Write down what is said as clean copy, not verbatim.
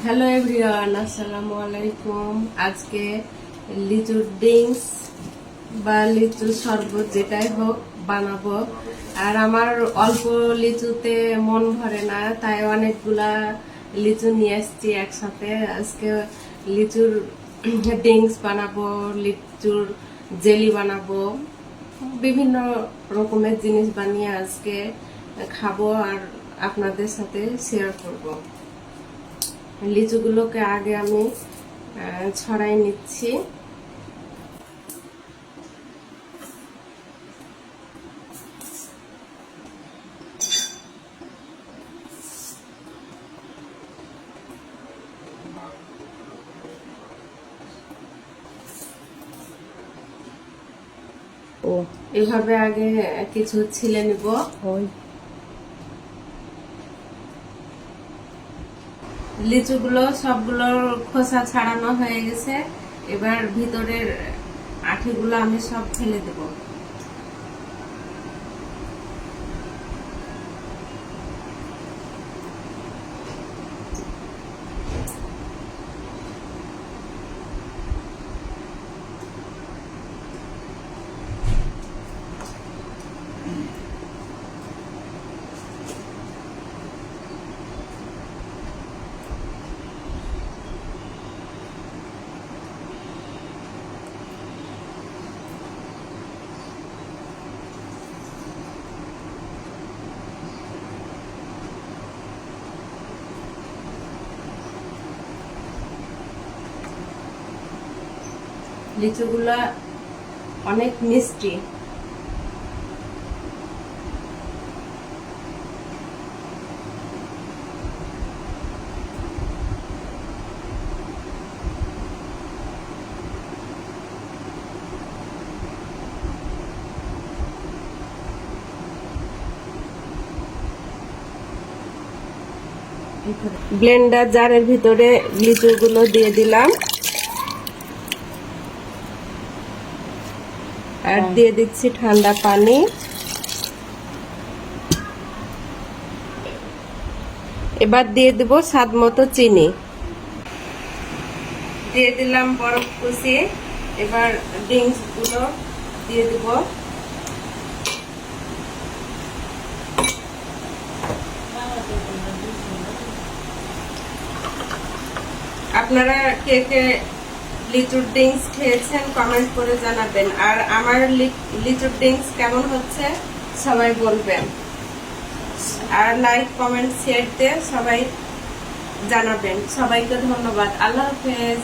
Hello everyone, আসসালামু আলাইকুম। আজকে লিচুর ড্রিঙ্কস বা লিচুর শরবত যেটাই হোক বানাবো। আর আমার অল্প লিচুতে মন ভরে না, তাই অনেকগুলা লিচু নিয়ে আসছি একসাথে। আজকে লিচুর ড্রিঙ্কস বানাবো, লিচুর জেলি বানাবো, বিভিন্ন রকমের জিনিস বানিয়ে আজকে খাবো আর আপনাদের সাথে শেয়ার করবো। লিচুগুলোকে আগে আমি ছড়াই নিচ্ছি। এভাবে আগে কিছু ছিলে নিব। লিচুগুলো সবগুলোর খোসা ছাড়ানো হয়ে গেছে, এবার ভিতরের আঠিগুলো আমি সব ফেলে দেব। লিচুগুলা অনেক মিষ্টি। ব্লেন্ডার জারের ভিতরে লিচুগুলো দিয়ে দিলাম আর দিয়ে দিচ্ছি ঠান্ডা পানি। এবার দিয়ে দেব স্বাদ মতো চিনি, দিয়ে দিলাম বরফ কুচি। এবার ড্রিঙ্কস গুলো দিয়ে দেব। আপনারা কে কে লিচুর ড্রিঙ্কস খেয়েছেন কমেন্ট করে জানাবেন, আর আমার লিচুর ড্রিঙ্কস কেমন হচ্ছে সবাই বলবেন। আর লাইক কমেন্ট শেয়ার দিয়ে সবাই জানাবেন। সবাইকে ধন্যবাদ। আল্লাহ হাফেজ।